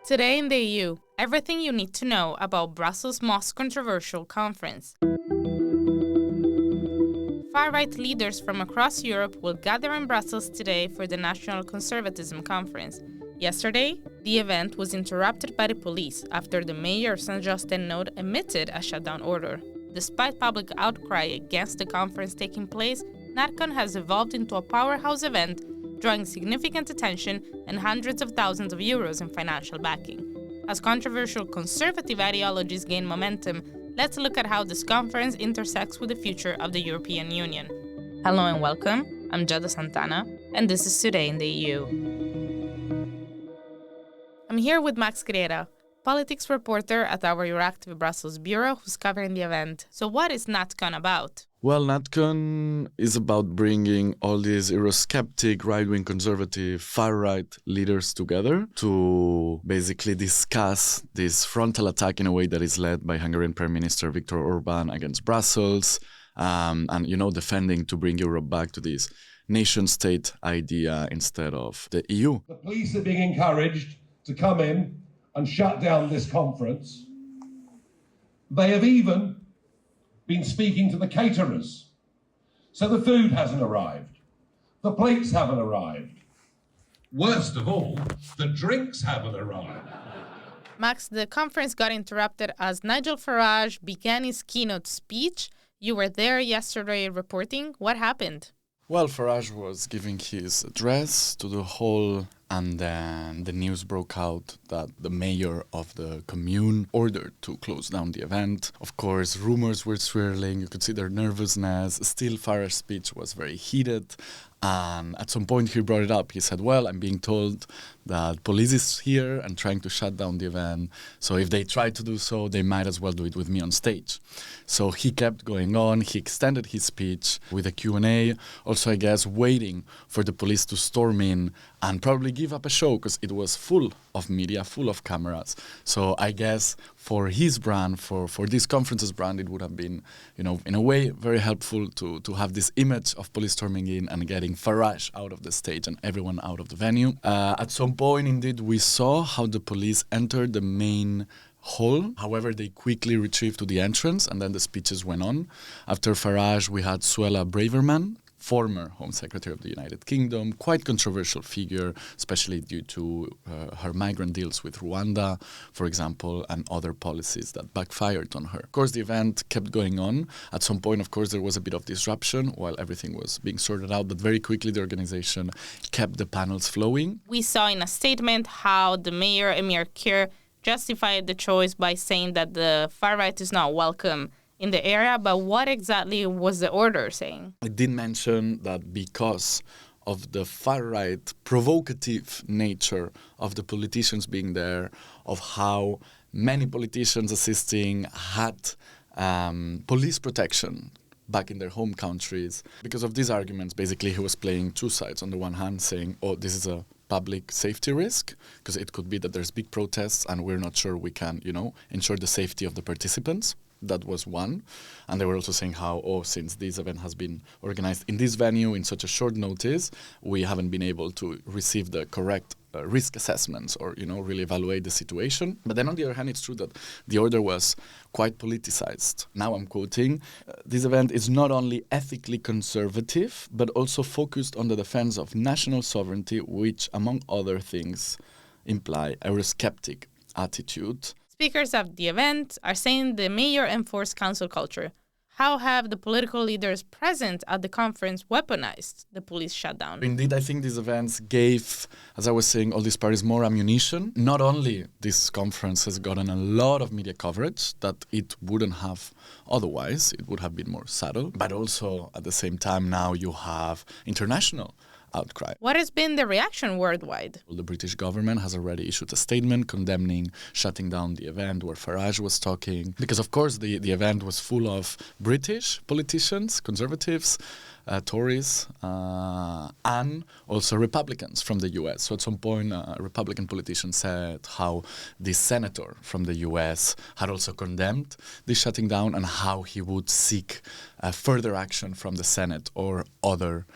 Today in the EU, everything you need to know about Brussels' most controversial conference. Far-right leaders from across Europe will gather in Brussels today for the National Conservatism Conference. Yesterday, the event was interrupted by the police after the mayor of Saint Josse node emitted a shutdown order. Despite public outcry against the conference taking place, Natcon has evolved into a powerhouse event, drawing significant attention and hundreds of thousands of euros in financial backing. As controversial conservative ideologies gain momentum, let's look at how this conference intersects with the future of the European Union. Hello and welcome. I'm Giada Santana, and this is Today in the EU. I'm here with Max Griera, politics reporter at our Euractiv Brussels bureau, who's covering the event. So what is Natcon about? Well, Natcon is about bringing all these Eurosceptic, right-wing conservative, far-right leaders together to basically discuss this frontal attack in a way that is led by Hungarian Prime Minister Viktor Orban against Brussels, and defending to bring Europe back to this nation-state idea instead of the EU. The police are being encouraged to come in and shut down this conference. They have even been speaking to the caterers. So the food hasn't arrived. The plates haven't arrived. Worst of all, the drinks haven't arrived. Max, the conference got interrupted as Nigel Farage began his keynote speech. You were there yesterday reporting. What happened? Well, Farage was giving his address to the whole, and then the news broke out that the mayor of the commune ordered to close down the event. Of course, rumors were swirling. You could see their nervousness. Still, Farage's speech was very heated. And at some point, he brought it up. He said, well, I'm being told that police is here and trying to shut down the event. So if they try to do so, they might as well do it with me on stage. So he kept going on. He extended his speech with a Q&A. Also, I guess, waiting for the police to storm in and probably give up a show because it was full of media, full of cameras. So I guess for his brand, for this conference's brand, it would have been, in a way, very helpful to have this image of police storming in and getting Farage out of the stage and everyone out of the venue. At some point, indeed, we saw how the police entered the main hall. However, they quickly retrieved to the entrance and then the speeches went on. After Farage, we had Suella Braverman, former Home Secretary of the United Kingdom, quite controversial figure, especially due to her migrant deals with Rwanda, for example, and other policies that backfired on her. Of course, the event kept going on. At some point, of course, there was a bit of disruption while everything was being sorted out, but very quickly the organization kept the panels flowing. We saw in a statement how the mayor, Emir Kir, justified the choice by saying that the far-right is not welcome in the area, but what exactly was the order saying? It did mention that because of the far-right provocative nature of the politicians being there, of how many politicians assisting had police protection back in their home countries. Because of these arguments, basically he was playing two sides. On the one hand saying, this is a public safety risk, because it could be that there's big protests and we're not sure we can, ensure the safety of the participants. That was one. And they were also saying how, since this event has been organized in this venue in such a short notice, we haven't been able to receive the correct risk assessments or, really evaluate the situation. But then on the other hand, it's true that the order was quite politicized. Now I'm quoting, this event is not only ethically conservative, but also focused on the defense of national sovereignty, which, among other things, imply a Eurosceptic attitude. Speakers of the event are saying the mayor enforced council culture. How have the political leaders present at the conference weaponized the police shutdown? Indeed, I think these events gave, as I was saying, all these parties more ammunition. Not only this conference has gotten a lot of media coverage that it wouldn't have otherwise, it would have been more subtle, but also at the same time now you have international outcry. What has been the reaction worldwide? The British government has already issued a statement condemning shutting down the event where Farage was talking. Because, of course, the event was full of British politicians, conservatives, Tories, and also Republicans from the US. So at some point, a Republican politician said how the senator from the US had also condemned this shutting down and how he would seek further action from the Senate or other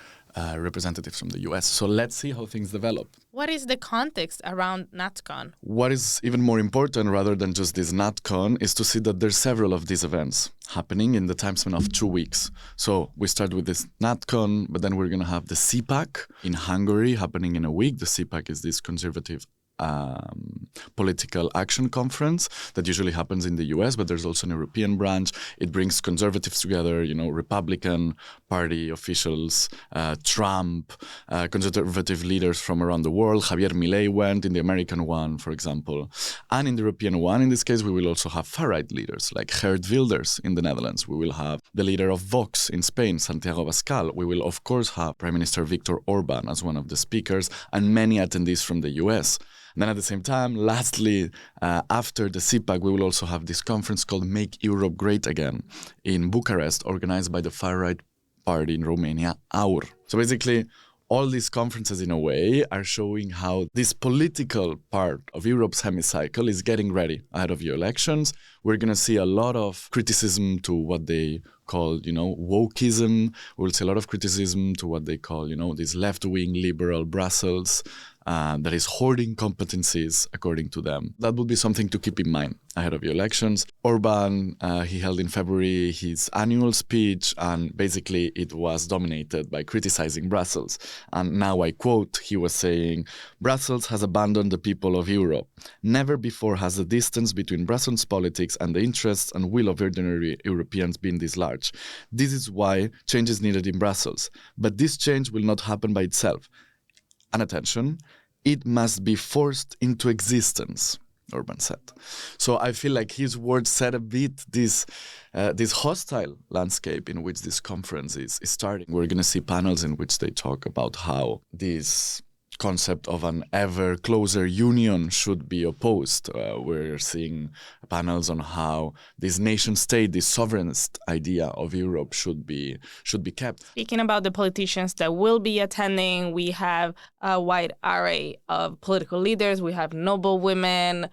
representatives from the US. So let's see how things develop. What is the context around Natcon? What is even more important, rather than just this Natcon, is to see that there's several of these events happening in the time span of 2 weeks. So we start with this Natcon, but then we're going to have the CPAC in Hungary happening in a week. The CPAC is this conservative political action conference that usually happens in the US, but there's also an European branch. It brings conservatives together, Republican Party officials, Trump, conservative leaders from around the world. Javier Milei went in the American one, for example. And in the European one, in this case, we will also have far-right leaders like Geert Wilders in the Netherlands. We will have the leader of Vox in Spain, Santiago Abascal. We will, of course, have Prime Minister Viktor Orban as one of the speakers and many attendees from the US. And then at the same time, lastly, after the CPAC, we will also have this conference called Make Europe Great Again in Bucharest, organized by the far-right party in Romania, AUR. So basically, all these conferences, in a way, are showing how this political part of Europe's hemicycle is getting ready ahead of your elections. We're going to see a lot of criticism to what they call, wokeism. We'll see a lot of criticism to what they call, this left-wing liberal Brussels that is hoarding competencies, according to them. That would be something to keep in mind ahead of the elections. Orban, he held in February his annual speech, and basically it was dominated by criticizing Brussels. And now I quote, he was saying, "Brussels has abandoned the people of Europe. Never before has the distance between Brussels politics and the interests and will of ordinary Europeans been this large. This is why change is needed in Brussels. But this change will not happen by itself. And attention, it must be forced into existence," Orban said. So I feel like his words set a bit this hostile landscape in which this conference is starting. We're going to see panels in which they talk about how this concept of an ever closer union should be opposed. We're seeing panels on how this nation state, this sovereignist idea of Europe should be kept. Speaking about the politicians that will be attending, we have a wide array of political leaders. We have noble women,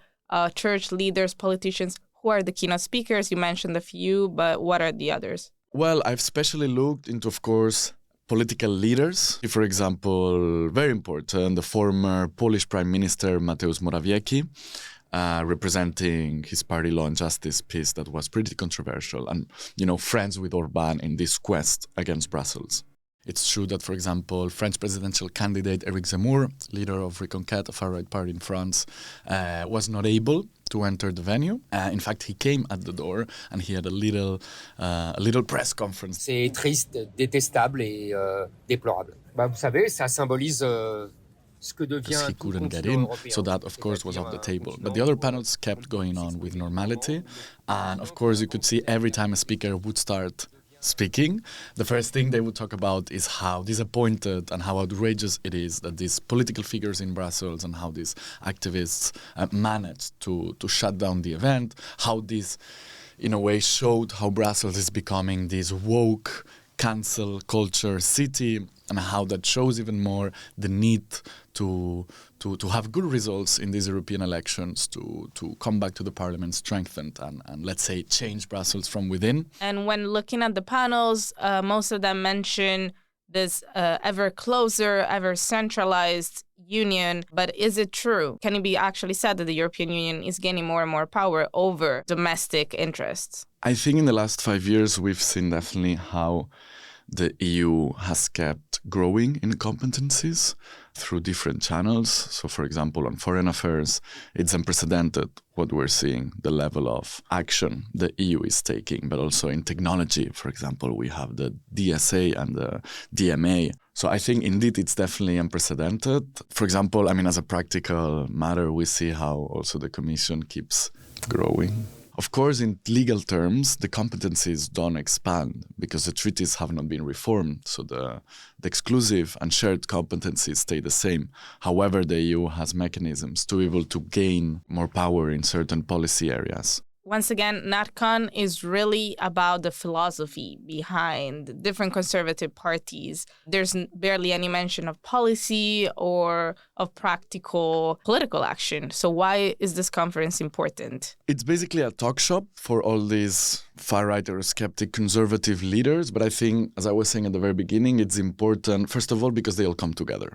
church leaders, politicians. Who are the keynote speakers? You mentioned a few, but what are the others? Well, I've specially looked into, of course, political leaders. For example, very important, the former Polish Prime Minister Mateusz Morawiecki, representing his party Law and Justice piece that was pretty controversial and, friends with Orban in this quest against Brussels. It's true that, for example, French presidential candidate Éric Zemmour, leader of Reconquête, a far-right party in France, was not able to enter the venue. In fact, he came at the door and he had a little press conference. C'est triste, détestable et déplorable. Vous savez, ça symbolise ce que devient Because he couldn't get in, so that, of course, was off the table. But the other panels kept going on with normality. And, of course, you could see every time a speaker would start speaking, the first thing they would talk about is how disappointed and how outrageous it is that these political figures in Brussels and how these activists managed to shut down the event, how this, in a way, showed how Brussels is becoming this woke, cancel culture city, and how that shows even more the need to have good results in these European elections, to come back to the parliament strengthened and let's say change Brussels from within. And when looking at the panels, most of them mention this ever closer, ever centralized union. But is it true? Can it be actually said that the European Union is gaining more and more power over domestic interests? I think in the last 5 years, we've seen definitely how the EU has kept growing in competencies through different channels. So, for example, on foreign affairs, it's unprecedented what we're seeing, the level of action the EU is taking, but also in technology. For example, we have the DSA and the DMA. So I think indeed it's definitely unprecedented. For example, as a practical matter, we see how also the Commission keeps growing. Of course, in legal terms, the competencies don't expand because the treaties have not been reformed. So the exclusive and shared competencies stay the same. However, the EU has mechanisms to be able to gain more power in certain policy areas. Once again, Natcon is really about the philosophy behind different conservative parties. There's barely any mention of policy or of practical political action. So why is this conference important? It's basically a talk shop for all these far-right or skeptic conservative leaders. But I think, as I was saying at the very beginning, it's important, first of all, because they all come together.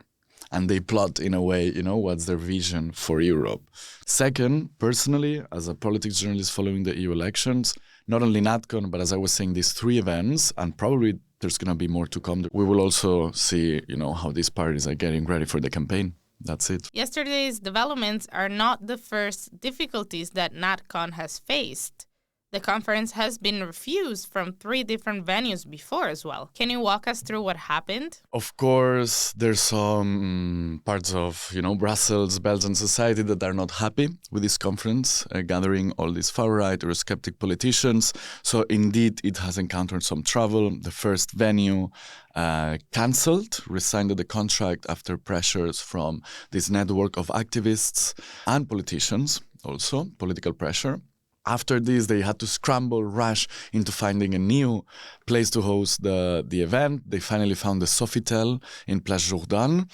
And they plot in a way, what's their vision for Europe. Second, personally, as a politics journalist following the EU elections, not only Natcon, but as I was saying, these 3 events, and probably there's going to be more to come. We will also see, how these parties are getting ready for the campaign. That's it. Yesterday's developments are not the first difficulties that Natcon has faced. The conference has been refused from 3 different venues before as well. Can you walk us through what happened? Of course, there's some parts of, Brussels, Belgian society that are not happy with this conference, gathering all these far-right or skeptic politicians. So indeed, it has encountered some trouble. The first venue cancelled, resigned the contract after pressures from this network of activists and politicians, also political pressure. After this, they had to scramble, rush into finding a new place to host the event. They finally found the Sofitel in Place Jourdan.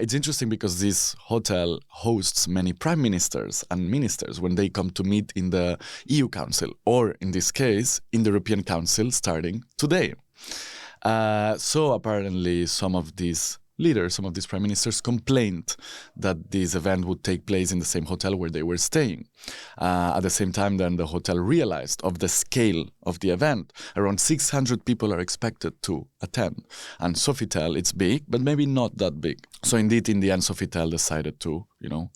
It's interesting because this hotel hosts many prime ministers and ministers when they come to meet in the EU Council, or in this case, in the European Council starting today. So apparently some of these leaders, some of these prime ministers complained that this event would take place in the same hotel where they were staying. At the same time, then the hotel realized of the scale of the event. Around 600 people are expected to attend. And Sofitel, it's big, but maybe not that big. So indeed, in the end, Sofitel decided to,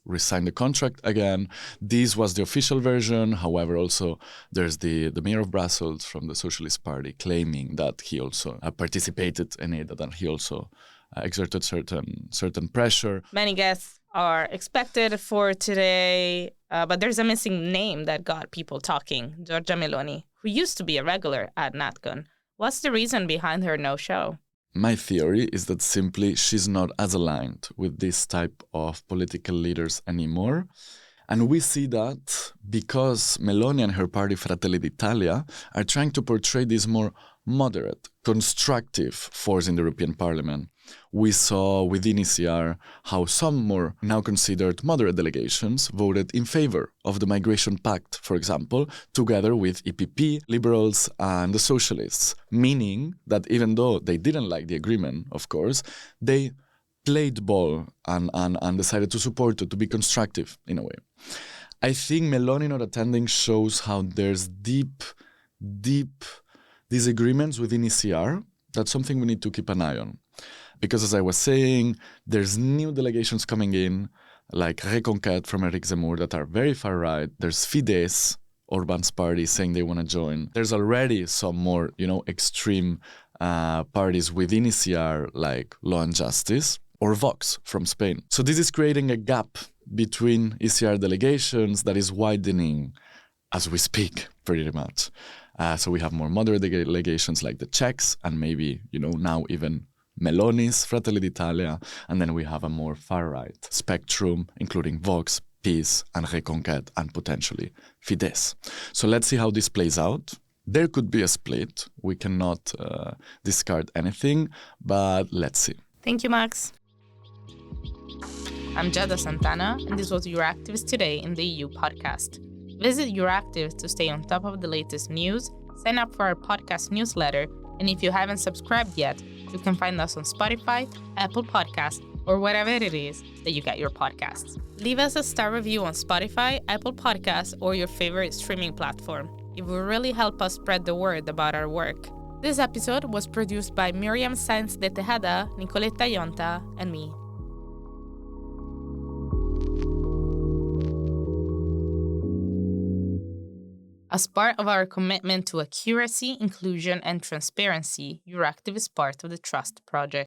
resign the contract again. This was the official version. However, also there's the mayor of Brussels from the Socialist Party claiming that he also participated in it, that he also exerted certain pressure. Many guests are expected for today, but there's a missing name that got people talking, Giorgia Meloni, who used to be a regular at Natcon. What's the reason behind her no-show? My theory is that simply she's not as aligned with this type of political leaders anymore. And we see that because Meloni and her party Fratelli d'Italia are trying to portray this more moderate, constructive force in the European Parliament. We saw within ECR how some more now considered moderate delegations voted in favor of the Migration Pact, for example, together with EPP, Liberals and the Socialists, meaning that even though they didn't like the agreement, of course, they played ball and decided to support it, to be constructive in a way. I think Meloni not attending shows how there's deep disagreements within ECR. That's something we need to keep an eye on. Because as I was saying, there's new delegations coming in, like Reconquête from Eric Zemmour, that are very far right. There's Fidesz, Orban's party, saying they want to join. There's already some more, extreme parties within ECR, like Law and Justice, or Vox from Spain. So this is creating a gap between ECR delegations that is widening as we speak, pretty much. So we have more moderate delegations like the Czechs, and maybe, now even Meloni's Fratelli d'Italia, and then we have a more far-right spectrum, including Vox, PiS, and Reconquête, and potentially Fidesz. So let's see how this plays out. There could be a split. We cannot discard anything, but let's see. Thank you, Max. I'm Giada Santana, and this was Euractiv Today in the EU podcast. Visit Euractiv to stay on top of the latest news, sign up for our podcast newsletter, and if you haven't subscribed yet, you can find us on Spotify, Apple Podcasts, or wherever it is that you get your podcasts. Leave us a star review on Spotify, Apple Podcasts, or your favorite streaming platform. It will really help us spread the word about our work. This episode was produced by Miriam Sainz de Tejada, Nicoletta Yonta, and me. As part of our commitment to accuracy, inclusion, and transparency, Euractiv is part of the Trust Project.